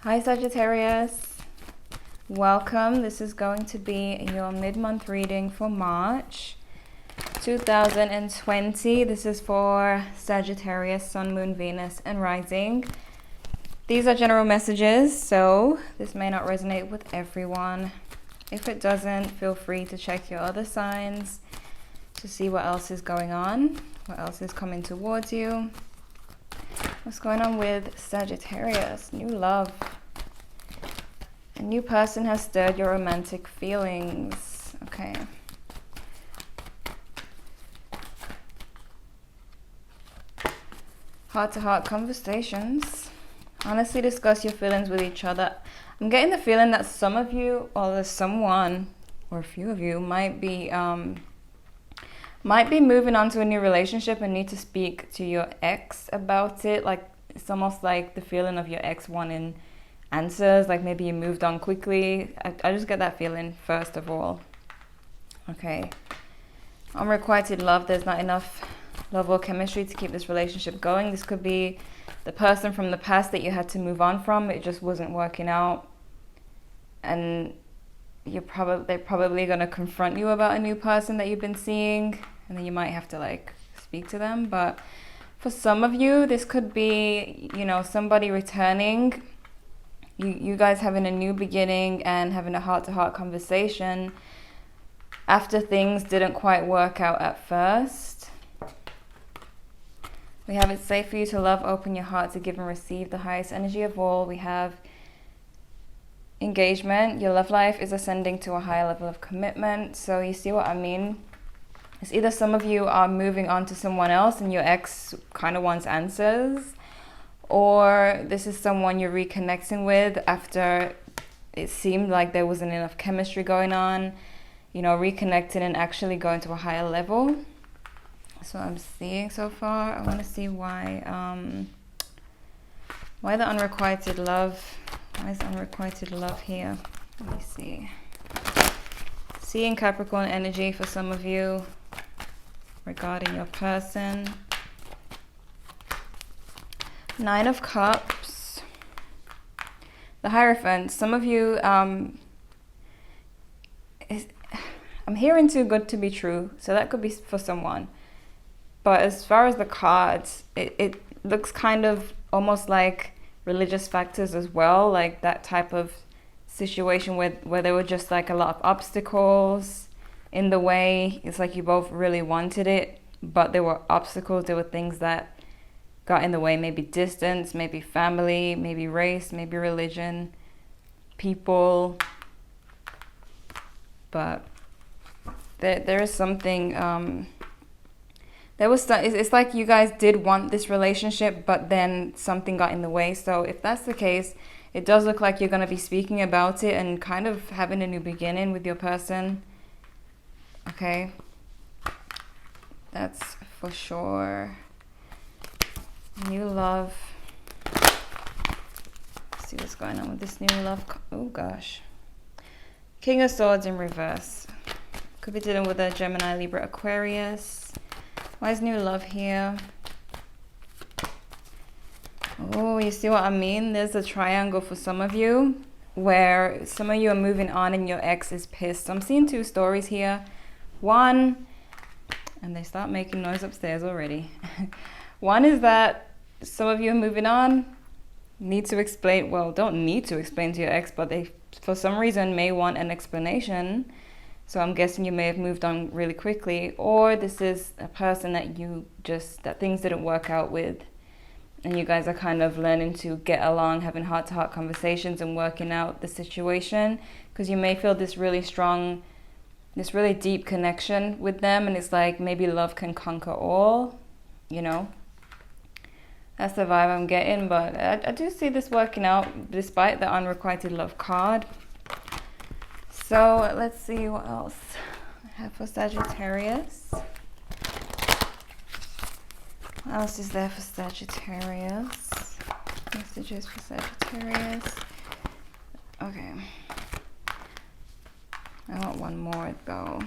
Hi Sagittarius, welcome. This is going to be your mid-month reading for March 2020. This is for Sagittarius, Sun, Moon, Venus, and Rising. These are general messages, so this may not resonate with everyone. If it doesn't, feel free to check your other signs to see what else is going on, what else is coming towards you. What's going on with Sagittarius? New love. A new person has stirred your romantic feelings. Okay. Heart-to-heart conversations. Honestly discuss your feelings with each other. I'm getting the feeling that some of you, or there's someone, or a few of you, might be moving on to a new relationship and need to speak to your ex about it. Like, it's almost like the feeling of your ex wanting answers, like maybe you moved on quickly. I just get that feeling first of all. Okay. Unrequited love. There's not enough love or chemistry to keep this relationship going. This could be the person from the past that you had to move on from. It just wasn't working out, and they're probably going to confront you about a new person that you've been seeing, and then you might have to like speak to them. But for some of you, this could be, you know, somebody returning, you guys having a new beginning and having a heart-to-heart conversation after things didn't quite work out at first. We have it's safe for you to love, open your heart to give and receive the highest energy of all. We have engagement. Your love life is ascending to a higher level of commitment. So you see what I mean? It's either some of you are moving on to someone else and your ex kind of wants answers, or this is someone you're reconnecting with after it seemed like there wasn't enough chemistry going on, you know, reconnecting and actually going to a higher level. So I'm seeing so far. I want to see why the unrequited love. Why is unrequited love here? Let me see. Seeing Capricorn energy for some of you regarding your person. Nine of Cups. The Hierophant. Some of you, I'm hearing too good to be true. So that could be for someone. But as far as the cards, it looks kind of almost like religious factors as well. Like that type of situation where there were just like a lot of obstacles in the way. It's like you both really wanted it, but there were obstacles. There were things that got in the way, maybe distance, maybe family, maybe race, maybe religion, people. But there is something, it's like you guys did want this relationship, but then something got in the way. So if that's the case, it does look like you're going to be speaking about it and kind of having a new beginning with your person. Okay. That's for sure. New love. Let's see what's going on with this new love. Oh gosh. King of Swords in reverse. Could be dealing with a Gemini, Libra, Aquarius. Why is new love here? Oh, you see what I mean? There's a triangle for some of you where some of you are moving on and your ex is pissed. I'm seeing two stories here. One, and they start making noise upstairs already. One is that some of you are moving on, need to explain, well, don't need to explain to your ex, but they, for some reason, may want an explanation. So I'm guessing you may have moved on really quickly, or this is a person that that things didn't work out with, and you guys are kind of learning to get along, having heart-to-heart conversations and working out the situation, because you may feel this really strong, this really deep connection with them, and it's like maybe love can conquer all, you know. That's the vibe I'm getting, but I do see this working out despite the unrequited love card. So let's see what else I have for Sagittarius. What else is there for Sagittarius? Messages for Sagittarius. Okay. I want one more though.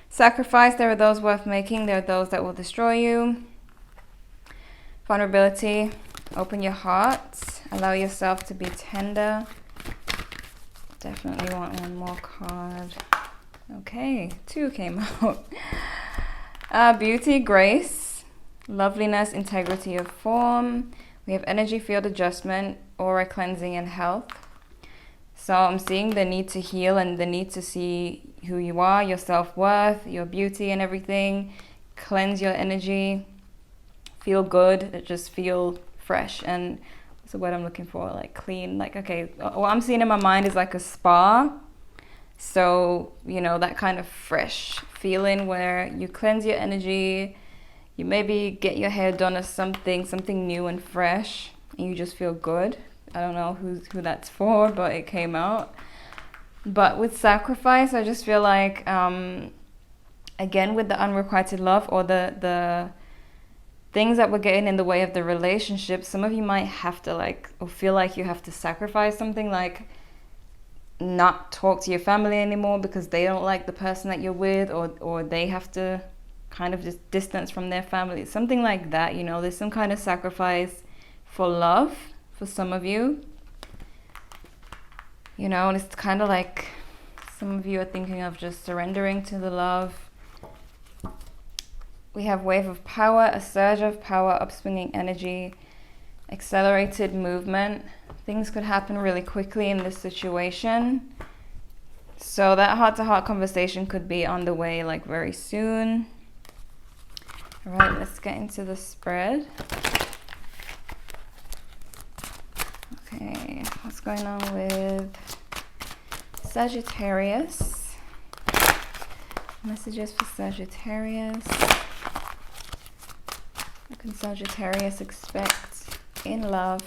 Sacrifice. There are those worth making. There are those that will destroy you. Vulnerability. Open your heart Allow yourself to be tender. Definitely want one more card. Okay, 2 came out. Beauty, grace, loveliness, integrity of form. We have energy field adjustment, aura cleansing, and health. So I'm seeing the need to heal and the need to see who you are, your self-worth, your beauty and everything. Cleanse your energy. Feel good. Just feel fresh. And what's the word I'm looking for? Like clean. Like, okay, what I'm seeing in my mind is like a spa. So, you know, that kind of fresh feeling where you cleanse your energy. You maybe get your hair done or something new and fresh. And you just feel good. I don't know who that's for, but it came out. But with sacrifice, I just feel like, again, with the unrequited love or the things that were getting in the way of the relationship, some of you might have to like, or feel like you have to sacrifice something, like not talk to your family anymore because they don't like the person that you're with, or they have to kind of just distance from their family. Something like that, you know, there's some kind of sacrifice for love. For some of you, you know, and it's kind of like some of you are thinking of just surrendering to the love. We have wave of power, a surge of power, upswinging energy, accelerated movement. Things could happen really quickly in this situation. So that heart-to-heart conversation could be on the way like very soon. All right, let's get into the spread. Okay, what's going on with Sagittarius? Messages for Sagittarius. What can Sagittarius expect in love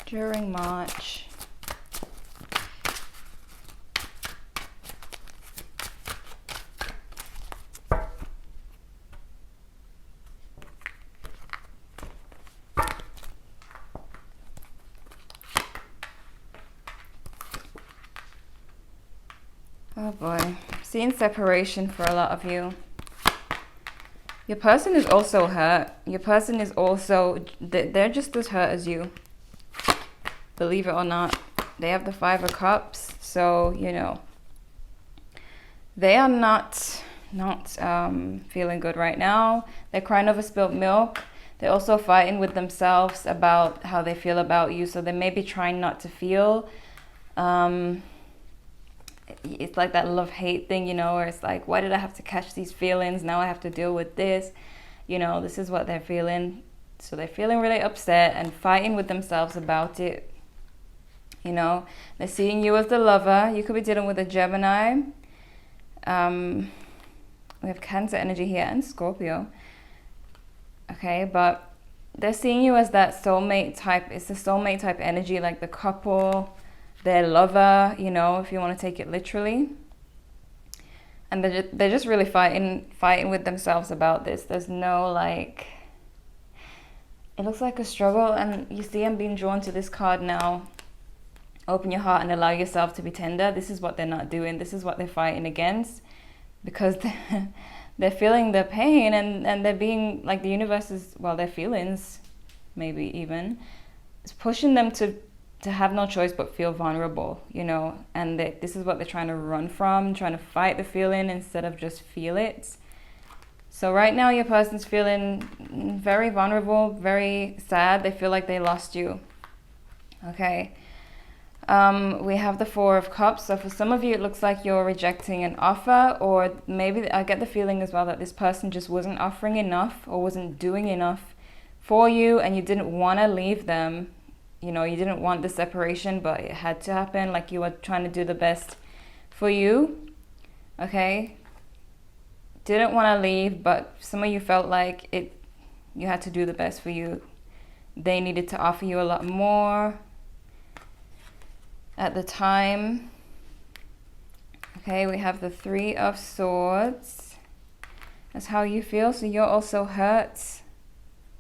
during March? Oh boy, seeing separation for a lot of you. Your person is also hurt. Your person is also, they're just as hurt as you. Believe it or not. They have the 5 of Cups. So, you know, they are not feeling good right now. They're crying over spilled milk. They're also fighting with themselves about how they feel about you. So they may be trying not to feel. It's like that love-hate thing, you know, where it's like, why did I have to catch these feelings? Now I have to deal with this. You know, this is what they're feeling. So they're feeling really upset and fighting with themselves about it. You know, they're seeing you as the lover. You could be dealing with a Gemini. We have Cancer energy here and Scorpio. Okay, but they're seeing you as that soulmate type. It's the soulmate type energy, like the couple, their lover, you know, if you want to take it literally. And they're just really fighting with themselves about this. There's no like, it looks like a struggle. And you see I'm being drawn to this card now. Open your heart and allow yourself to be tender. This is what they're not doing. This is what they're fighting against, because they're feeling the pain and they're being like, the universe is, well, their feelings maybe even, it's pushing them to have no choice but feel vulnerable, you know, and this is what they're trying to run from, trying to fight the feeling instead of just feel it. So right now your person's feeling very vulnerable, very sad. They feel like they lost you. Okay. We have the 4 of Cups. So for some of you, it looks like you're rejecting an offer, or maybe I get the feeling as well that this person just wasn't offering enough or wasn't doing enough for you, and you didn't want to leave them. You know, you didn't want the separation, but it had to happen. Like you were trying to do the best for you. Okay. Didn't want to leave, but some of you felt like you had to do the best for you. They needed to offer you a lot more at the time. Okay, we have the 3 of Swords. That's how you feel. So you're also hurt.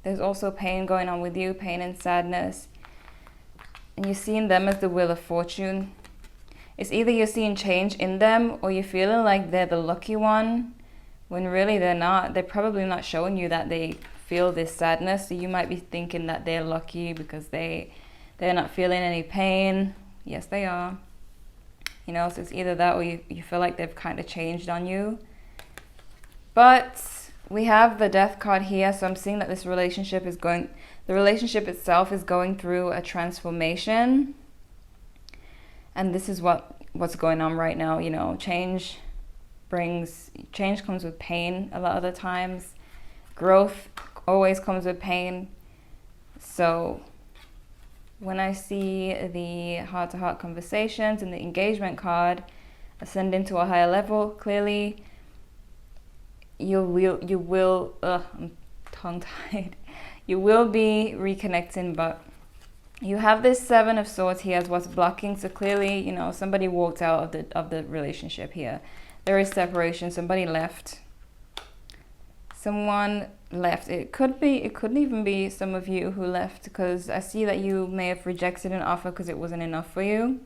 There's also pain going on with you, pain and sadness. And you're seeing them as the Wheel of Fortune. It's either you're seeing change in them or you're feeling like they're the lucky one, when really they're not. They're probably not showing you that they feel this sadness. So you might be thinking that they're lucky because they're not feeling any pain. Yes, they are. You know, so it's either that or you feel like they've kind of changed on you. But we have the Death card here, so I'm seeing that this relationship is the relationship itself is going through a transformation. And this is what's going on right now. You know, change comes with pain a lot of the times. Growth always comes with pain. So when I see the heart-to-heart conversations and the engagement card, ascending to a higher level, clearly you will I'm tongue-tied. You will be reconnecting, but you have this Seven of Swords here as what's blocking. So clearly, you know, somebody walked out of the relationship here. There is separation. Somebody left. Someone left. It could even be some of you who left, because I see that you may have rejected an offer because it wasn't enough for you.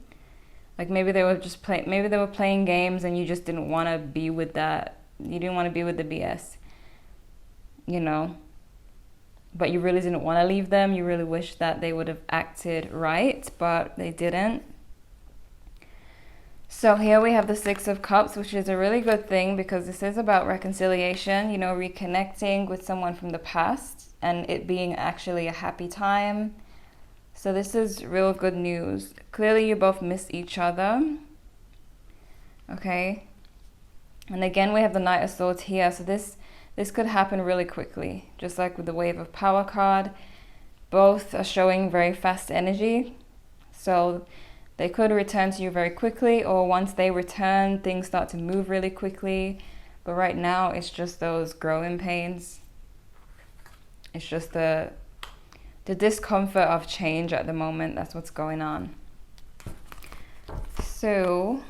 Like maybe they were just playing games and you just didn't want to be with that. You didn't want to be with the BS. You know. But you really didn't want to leave them. You really wish that they would have acted right, but they didn't. So here we have the Six of Cups, which is a really good thing because this is about reconciliation, you know, reconnecting with someone from the past and it being actually a happy time. So this is real good news. Clearly you both miss each other. Okay. And again, we have the Knight of Swords here. So this could happen really quickly, just like with the Wave of Power card. Both are showing very fast energy. So they could return to you very quickly, or once they return, things start to move really quickly. But right now, it's just those growing pains. It's just the discomfort of change at the moment. That's what's going on. So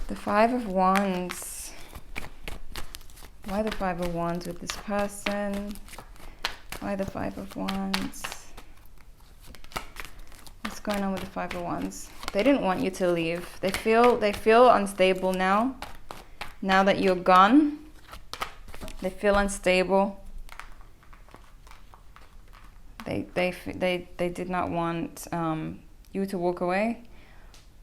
the Five of Wands. Why the Five of Wands with this person? Why the Five of Wands? What's going on with the Five of Wands? They didn't want you to leave. They feel unstable now. Now that you're gone, they feel unstable. They did not want you to walk away.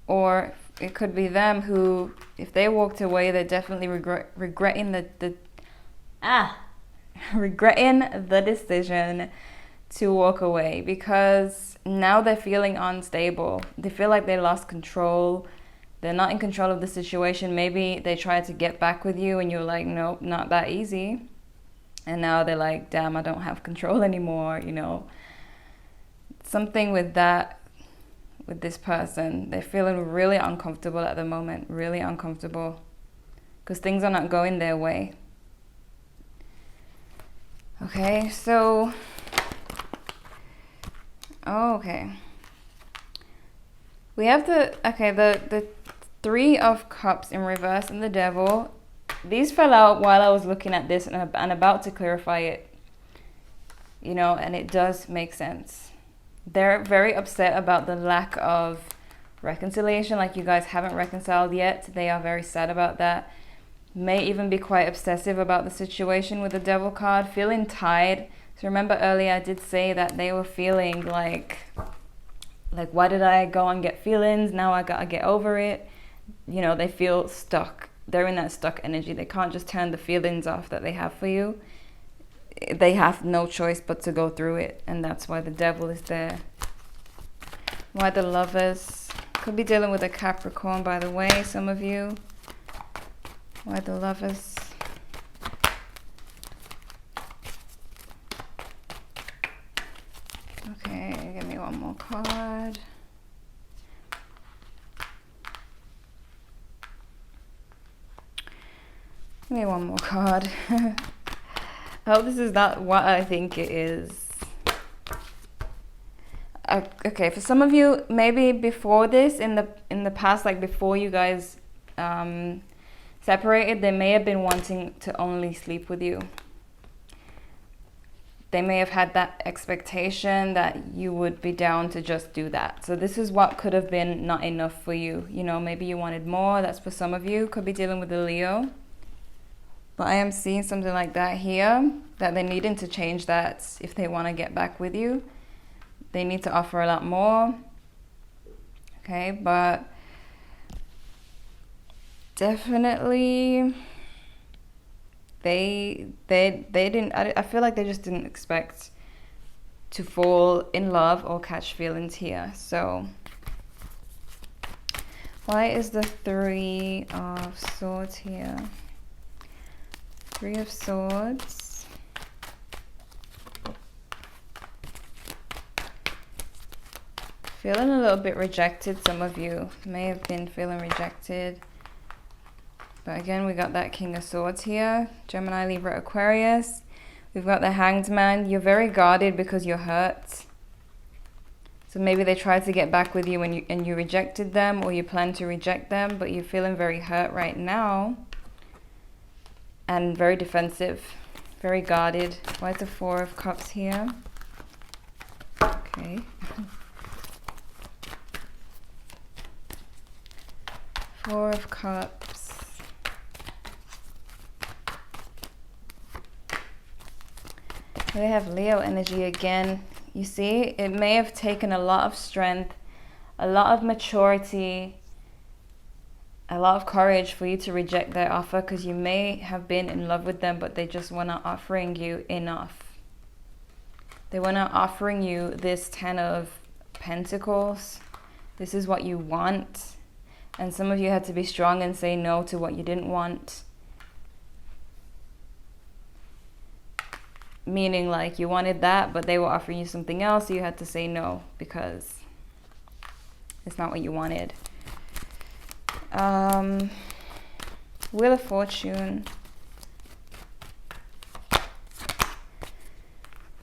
Or it could be them who, if they walked away, they're definitely regretting regretting the decision to walk away, because now they're feeling unstable. They feel like they lost control. They're not in control of the situation. Maybe they tried to get back with you and you're like, nope, not that easy. And now they're like, damn, I don't have control anymore, you know. Something with that. With this person, they're feeling really uncomfortable at the moment, really uncomfortable, because things are not going their way. Okay, so okay, we have the Three of Cups in reverse and the Devil. These fell out while I was looking at this and about to clarify it, you know, and it does make sense. They're very upset about the lack of reconciliation, like you guys haven't reconciled yet. They are very sad about that. May even be quite obsessive about the situation with the Devil card, feeling tied. So remember earlier I did say that they were feeling like why did I go and get feelings? Now I gotta get over it. You know, they feel stuck. They're in that stuck energy. They can't just turn the feelings off that they have for you. They have no choice but to go through it, and that's why the Devil is there. Why the Lovers? Could be dealing with a Capricorn, by the way, some of you. Why the Lovers? Okay, give me one more card. Give me one more card. I hope this is not what I think it is. Okay, for some of you, maybe before this, in the past, like before you guys separated, they may have been wanting to only sleep with you. They may have had that expectation that you would be down to just do that. So this is what could have been not enough for you. You know, maybe you wanted more. That's for some of you. Could be dealing with a Leo. But I am seeing something like that here, that they're needing to change that if they want to get back with you. They need to offer a lot more. Okay, but definitely they didn't, I feel like they just didn't expect to fall in love or catch feelings here. So why is the Three of Swords here? Three of Swords. Feeling a little bit rejected. Some of you may have been feeling rejected. But again, we got that King of Swords here. Gemini, Libra, Aquarius. We've got the Hanged Man. You're very guarded because you're hurt. So maybe they tried to get back with you and you rejected them, or you plan to reject them, but you're feeling very hurt right now. And very defensive. Very guarded. Why is the Four of Cups here? Okay. Four of Cups. We have Leo energy again. You see, it may have taken a lot of strength, a lot of maturity, a lot of courage for you to reject their offer, because you may have been in love with them, but they just were not offering you enough. They were not offering you this Ten of Pentacles. This is what you want. And some of you had to be strong and say no to what you didn't want. Meaning like you wanted that, but they were offering you something else, so you had to say no because it's not what you wanted. Wheel of Fortune.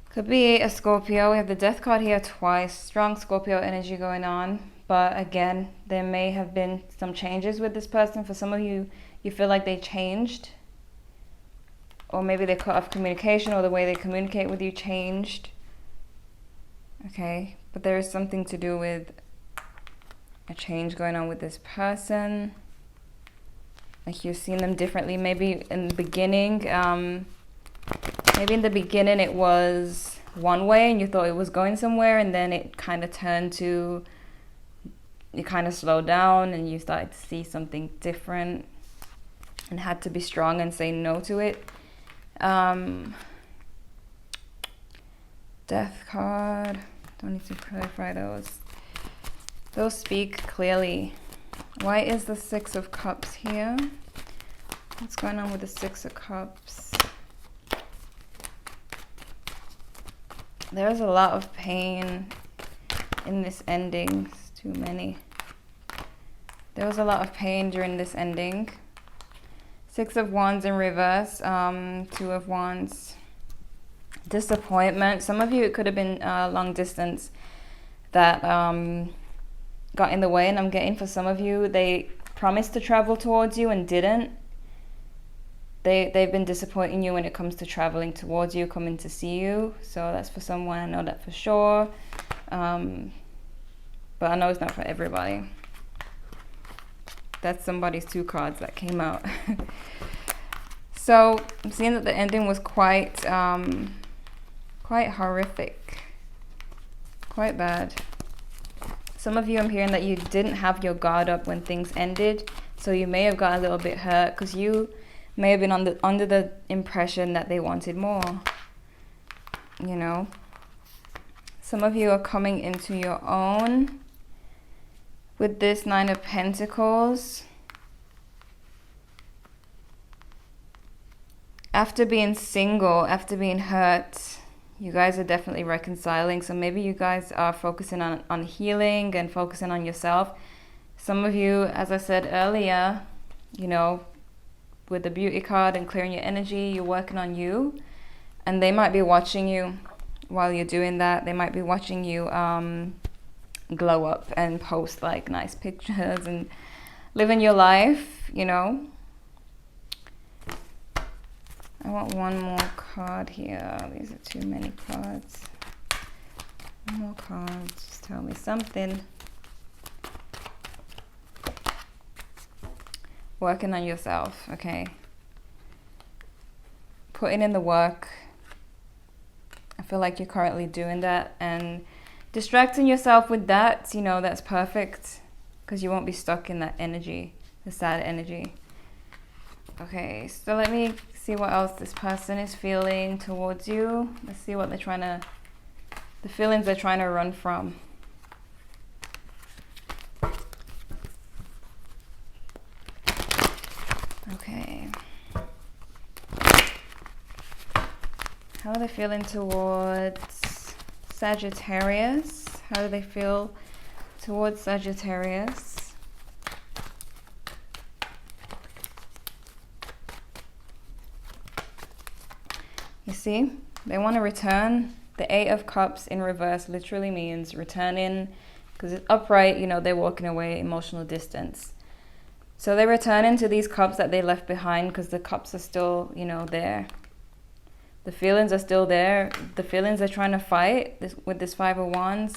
Could be a Scorpio. We have the Death card here twice. Strong Scorpio energy going on. But again, there may have been some changes with this person. For some of you, you feel like they changed. Or maybe they cut off communication, or the way they communicate with you changed. Okay, but there is something to do with a change going on with this person. Like you're seeing them differently. Maybe in the beginning, it was one way and you thought it was going somewhere, and then it kind of turned to, you kind of slowed down and you started to see something different and had to be strong and say no to it. Death card. Don't need to clarify those. Those speak clearly. Why is the Six of Cups here? What's going on with the Six of Cups? There's a lot of pain in this ending. It's too many. There was a lot of pain during this ending. Six of Wands in reverse, Two of Wands. Disappointment. Some of you, it could have been long distance that got in the way, and I'm getting for some of you, they promised to travel towards you and didn't. They've been disappointing you when it comes to traveling towards you, coming to see you. So that's for someone, I know that for sure. But I know it's not for everybody. That's somebody's two cards that came out. So I'm seeing that the ending was quite horrific, quite bad. Some of you, I'm hearing that you didn't have your guard up when things ended, so you may have got a little bit hurt because you may have been under the impression that they wanted more. You know, some of you are coming into your own with this Nine of Pentacles. After being single, after being hurt, you guys are definitely reconciling. So maybe you guys are focusing on healing and focusing on yourself. Some of you, as I said earlier, you know, with the Beauty card and clearing your energy, you're working on you. And they might be watching you while you're doing that. They might be watching you glow up and post like nice pictures and living your life, you know. I want one more card here. These are too many cards. One more card. Just tell me something. Working on yourself, okay. putting in the work. I feel like you're currently doing that, and distracting yourself with that, you know, that's perfect, because you won't be stuck in that energy, the sad energy. Okay, so let me see what else this person is feeling towards you. Let's see what they're trying to, the feelings they're trying to run from. Okay. How are they feeling towards Sagittarius? How do they feel towards Sagittarius? You see, they want to return. The Eight of Cups in reverse literally means returning, because it's upright, you know, they're walking away, emotional distance. So they return into these cups that they left behind, because the cups are still, you know, there. The feelings are still there. The feelings they're trying to fight with this Five of Wands,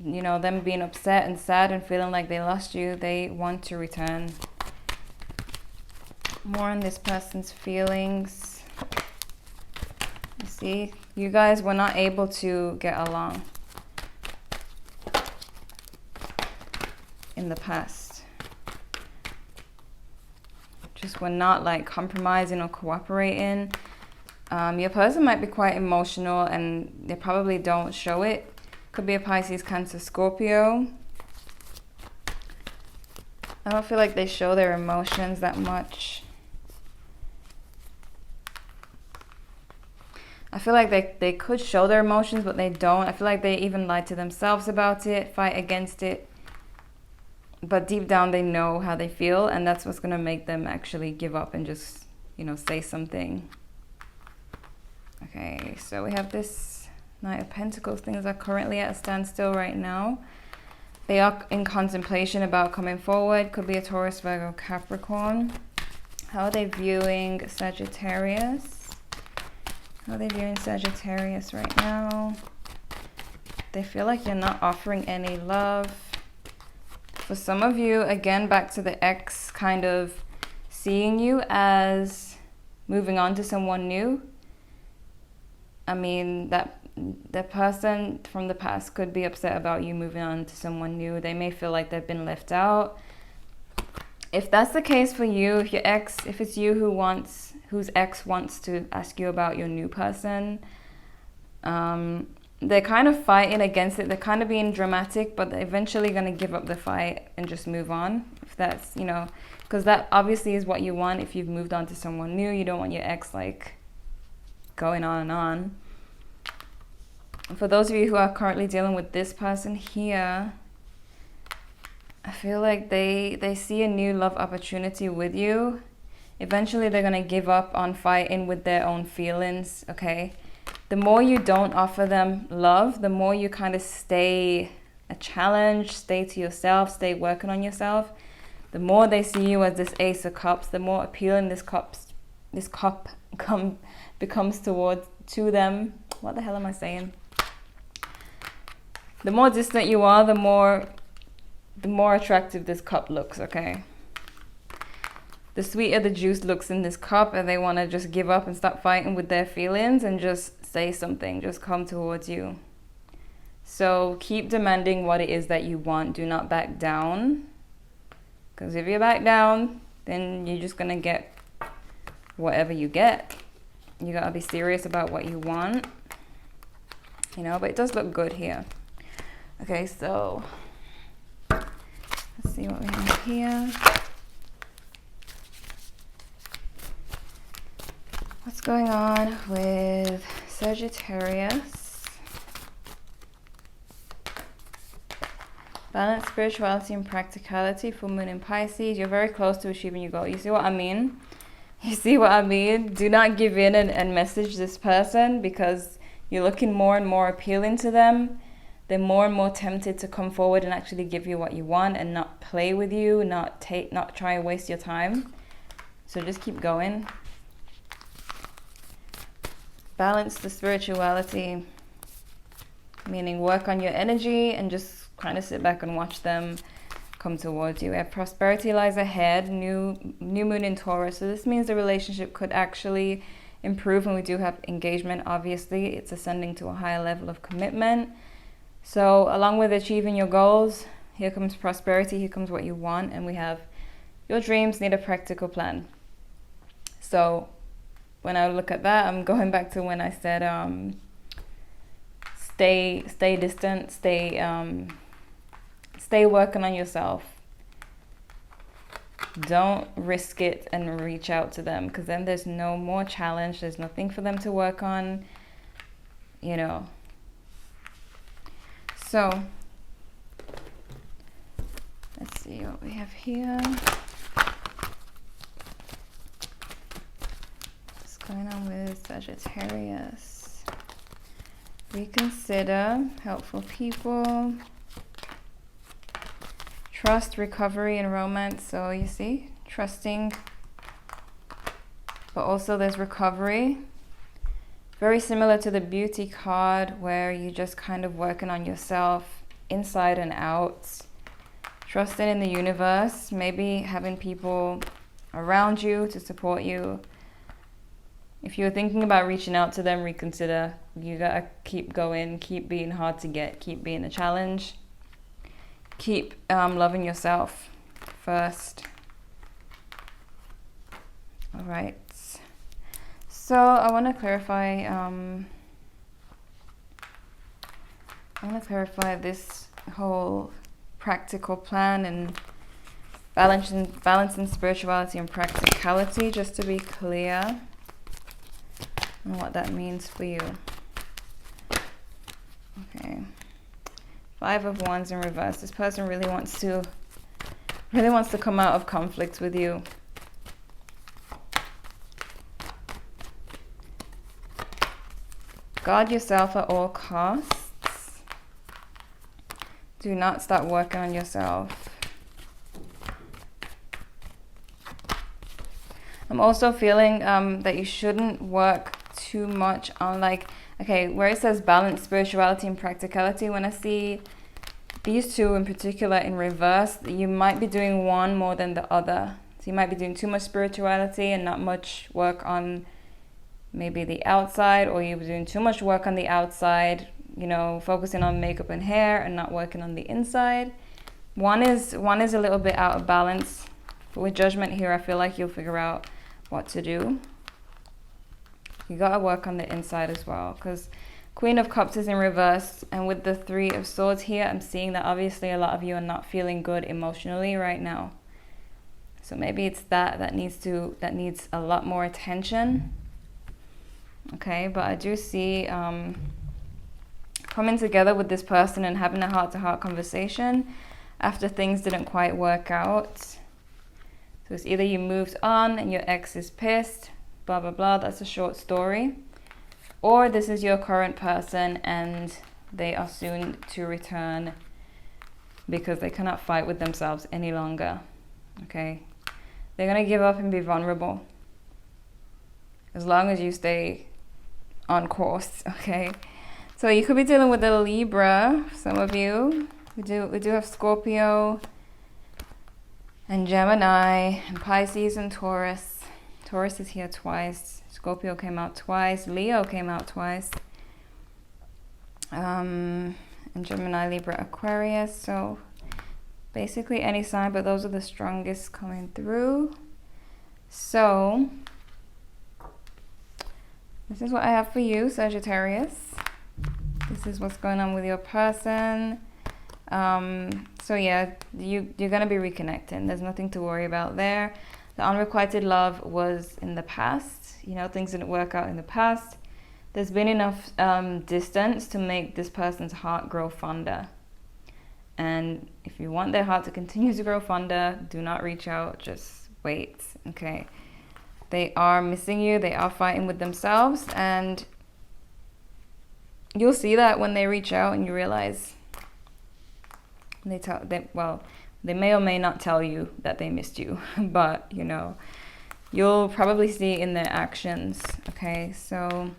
you know, them being upset and sad and feeling like they lost you, they want to return. More on this person's feelings. You see, you guys were not able to get along in the past. Just were not like compromising or cooperating. Your person might be quite emotional and they probably don't show it. Could be a Pisces, Cancer, Scorpio. I don't feel like they show their emotions that much. I feel like they could show their emotions, but they don't. I feel like they even lie to themselves about it, fight against it. But deep down, they know how they feel, and that's what's going to make them actually give up and just, you know, say something. Okay, so we have this Knight of Pentacles. Things are currently at a standstill right now. They are in contemplation about coming forward. Could be a Taurus, Virgo, Capricorn. How are they viewing Sagittarius? How are they viewing Sagittarius right now? They feel like you're not offering any love. For some of you, again, back to the ex kind of seeing you as moving on to someone new. I mean, the person from the past could be upset about you moving on to someone new. They may feel like they've been left out. If that's the case for you, if your ex, if it's you whose ex wants to ask you about your new person, they're kind of fighting against it. They're kind of being dramatic, but they're eventually going to give up the fight and just move on. If that's, you know, because that obviously is what you want. If you've moved on to someone new, you don't want your ex like going on and on. And for those of you who are currently dealing with this person here, I feel like they see a new love opportunity with you. Eventually, they're going to give up on fighting with their own feelings, okay? The more you don't offer them love, the more you kind of stay a challenge, stay to yourself, stay working on yourself, the more they see you as this Ace of Cups, the more appealing this cup becomes to them. What the hell am I saying? The more distant you are, the more attractive this cup looks, okay? The sweeter the juice looks in this cup, and they want to just give up and stop fighting with their feelings and just say something, just come towards you. So keep demanding what it is that you want. Do not back down, because if you back down, then you're just gonna get whatever you get. You gotta be serious about what you want, you know. But it does look good here. Okay, so let's see what we have here. What's going on with Sagittarius? Balance, spirituality, and practicality. Full moon in Pisces. You're very close to achieving your goal. You see what I mean? You see what I mean? Do not give in and message this person, because you're looking more and more appealing to them. They're more and more tempted to come forward and actually give you what you want and not play with you, not try and waste your time. So just keep going. Balance the spirituality, meaning work on your energy and just kind of sit back and watch them come towards you. We have prosperity lies ahead, new moon in Taurus. So this means the relationship could actually improve, and we do have engagement. Obviously, it's ascending to a higher level of commitment. So along with achieving your goals, here comes prosperity, here comes what you want, and we have your dreams need a practical plan. So when I look at that, I'm going back to when I said stay distant, stay working on yourself. Don't risk it and reach out to them, because then there's no more challenge. There's nothing for them to work on, you know. So let's see what we have here. What's going on with Sagittarius? Reconsider, helpful people. Trust, recovery, and romance. So you see, trusting, but also there's recovery. Very similar to the beauty card, where you're just kind of working on yourself inside and out. Trusting in the universe, maybe having people around you to support you. If you're thinking about reaching out to them, reconsider. You gotta keep going, keep being hard to get, keep being a challenge. Keep loving yourself first. All right. So I want to clarify this whole practical plan and balancing spirituality and practicality, just to be clear on what that means for you. Okay. 5 of Wands in reverse. This person really wants to come out of conflict with you. Guard yourself at all costs. Do not start working on yourself. I'm also feeling that you shouldn't work too much on, like, okay, where it says balance spirituality and practicality, when I see these two in particular in reverse, you might be doing one more than the other. So you might be doing too much spirituality and not much work on maybe the outside, or you're doing too much work on the outside, you know, focusing on makeup and hair and not working on the inside. One is a little bit out of balance, but with Judgment here, I feel like you'll figure out what to do. You gotta work on the inside as well, because Queen of Cups is in reverse, and with the 3 of Swords here, I'm seeing that obviously a lot of you are not feeling good emotionally right now. So maybe it's that needs a lot more attention. Okay, but I do see coming together with this person and having a heart-to-heart conversation after things didn't quite work out. So it's either you moved on and your ex is pissed, blah blah blah, that's a short story, or this is your current person and they are soon to return because they cannot fight with themselves any longer. Okay, they're gonna give up and be vulnerable as long as you stay on course. Okay, so you could be dealing with a Libra, some of you. We do have Scorpio and Gemini and Pisces and Taurus. Taurus is here twice. Scorpio came out twice. Leo came out twice. And Gemini, Libra, Aquarius. So basically any sign, but those are the strongest coming through. So this is what I have for you, Sagittarius. This is what's going on with your person. So yeah, you're going to be reconnecting. There's nothing to worry about there. The unrequited love was in the past. You know, things didn't work out in the past. There's been enough distance to make this person's heart grow fonder. And if you want their heart to continue to grow fonder, do not reach out. Just wait, okay? They are missing you. They are fighting with themselves. And you'll see that when they reach out and you realize they may or may not tell you that they missed you, but you know, you'll probably see in their actions. Okay, so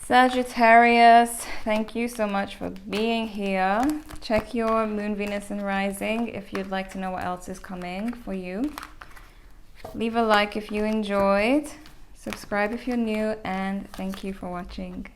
Sagittarius, thank you so much for being here. Check your moon, Venus, and rising if you'd like to know what else is coming for you. Leave a like if you enjoyed. Subscribe if you're new, and thank you for watching.